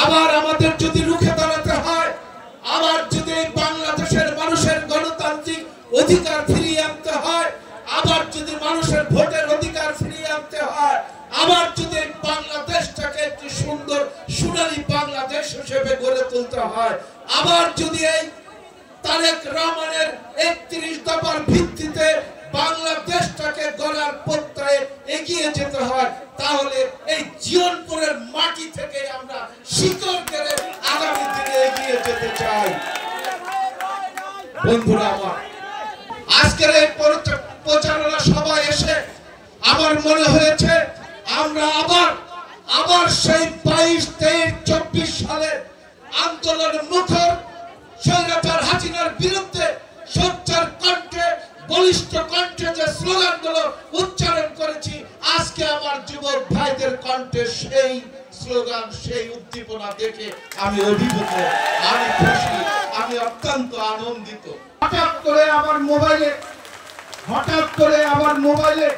আবার আমাদের যদি রুখে দাঁড়াতে হয়, আবার যদি বাংলাদেশের মানুষের গণতান্ত্রিক অধিকার ফিরিয়ে আনতে হয়, আবার যদি মানুষের ভোটের অধিকার ফিরিয়ে আনতে হয়, আবার যদি বাংলাদেশটাকে একটি সুন্দর সোনালী বাংলাদেশ হিসেবে গড়ে তুলতে হয়, আবার যদি এই তারেক রহমানের 31 দফার ভিত্তিতে বাংলাদেশটাকে গড়ার পথে এগিয়ে যেতে হয়, তাহলে এই জীবনপুরের মাটি থেকে আমরা শিকড় গেড়ে আগামী দিনে এগিয়ে যেতে চাই। বন্ধুরা আমার, আজকের এই প্রচারণা সভায় এসে আমার মনে হয়েছে আমরা আবার সেই 22, 23, 24 সালে আন্দোলনের মুখর স্বৈরাচার হাসিনার বিরুদ্ধে সোচ্চার কণ্ঠে, বলিষ্ঠ কণ্ঠে যে স্লোগানগুলো উচ্চারণ করেছি, আজকে আমার যুবক ভাইদের কণ্ঠে সেই স্লোগান, সেই উদ্দীপনা দেখে আমি অভিভূত, আমি খুশি, আমি অত্যন্ত আনন্দিত। হঠাৎ করে আমার মোবাইলে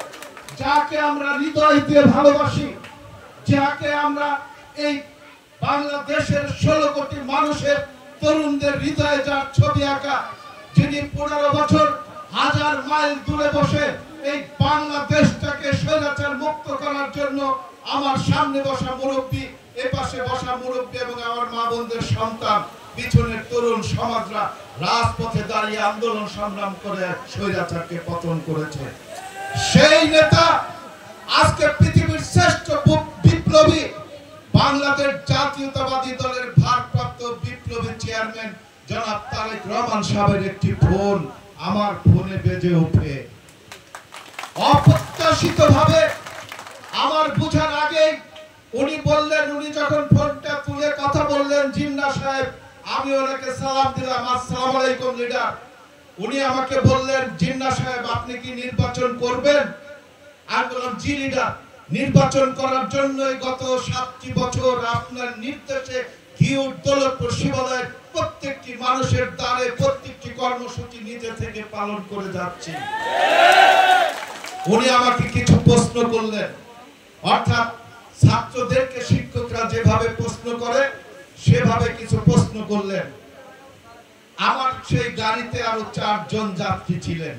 যাকে আমরা হৃদয় দিয়ে ভালোবাসি, যাকে আমরা এই বাংলাদেশের 16 কোটি মানুষের তরুণদের হৃদয়ে যার ছবি আঁকা, যিনি 15 বছর 1000 মাইল দূরে বসে এই বাংলাদেশটাকে স্বৈরাচার মুক্ত করার জন্য আমার সামনে বসা মুরব্বী, এপাশে বসা মুরব্বী এবং আমার মা বোনদের সন্তান, পিছনের তরুণ সমাজরা রাজপথে দাঁড়িয়ে আন্দোলন সংগ্রাম করে স্বৈরাচারকে পতন করেছে। সেই নেতা আজকে পৃথিবীর শ্রেষ্ঠ বিপ্লবী, বাংলাদেশ জাতীয়তাবাদী দলের ভারপ্রাপ্ত বিপ্লবী চেয়ারম্যান জনাব তারেক রহমান সাহেবের একটি ফোন আমার ফোনে বেজে ওঠে। অপ্রত্যাশিতভাবে আমার বুঝার আগে উনি বললেন, উনি যখন ফোনটা তুলে কথা বললেন, জিন্না সাহেব, আমি ওনাকে সালাম দিলাম, আসসালামু আলাইকুম লিডার। উনি আমাকে বললেন, জিন্না সাহেব আপনি কি নির্বাচন করবেন? আমি বললাম, জি লিডার, নির্বাচন করার জন্য গত 7টি বছর আপনার নির্দেশে ঘিউর দৌলতপুর শিবালয়ের প্রত্যেকটি মানুষের দ্বারে প্রত্যেকটি কর্মসূচি নিজে থেকে পালন করে যাচ্ছি। উনি আমাকে কিছু প্রশ্ন করলেন, অর্থাৎ ছাত্রদেরকে শিক্ষকরা যেভাবে প্রশ্ন করে সেভাবে কিছু প্রশ্ন করলেন। আমার সেই গাড়িতে আরো 4 জন যাত্রী ছিলেন।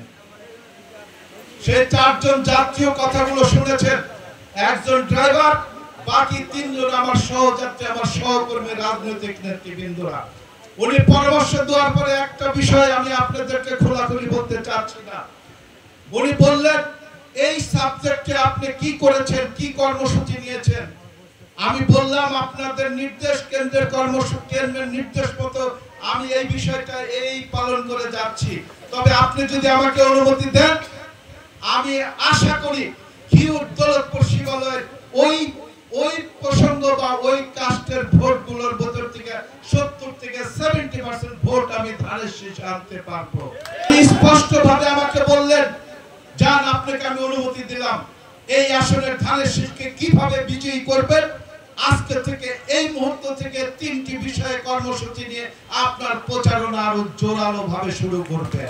সেই 4 জন যাত্রীও কথাগুলো শুনেছেন। একজন ড্রাইভার, বাকি 3 জন আমার সহযাত্রী, আমার সহকর্মী, রাজনৈতিক নেতৃবৃন্দরা। উনি পরামর্শ দেওয়ার পরে একটা বিষয় আমি আপনাদেরকে খোলাখুলি বলতে চাচ্ছি না। উনি বললেন, এই সাবজেক্টে আপনি কি করেছেন, কি কর্মসূচি নিয়েছেন? আমি বললাম, আপনাদের নির্দেশ কেন্দ্রের কর্মসূচি, কেন্দ্রের নির্দেশ মতো আমি এই বিষয়টা এই পালন করে যাচ্ছি। তবে আপনি যদি আমাকে অনুমতি দেন, আমি আশা করি ঘিউর দৌলতপুর শিবালয়ের ওই প্রসঙ্গ বা ওই কাস্টের ভোটগুলোর ভেতর থেকে 70 থেকে 70% ভোট আমি ধানের শীষে আনতে পারবো। স্পষ্টভাবে আমাকে বললেন, যান, আপনাকে আমি অনুমতি দিলাম। এই আসনের ধানের শীষকে কিভাবে বিজয়ী করবেন, আজকে থেকে এই মুহূর্ত থেকে 3টি বিষয়ে কর্মসূচি নিয়ে আপনার প্রচারণা আরো জোরালো ভাবে শুরু করবেন।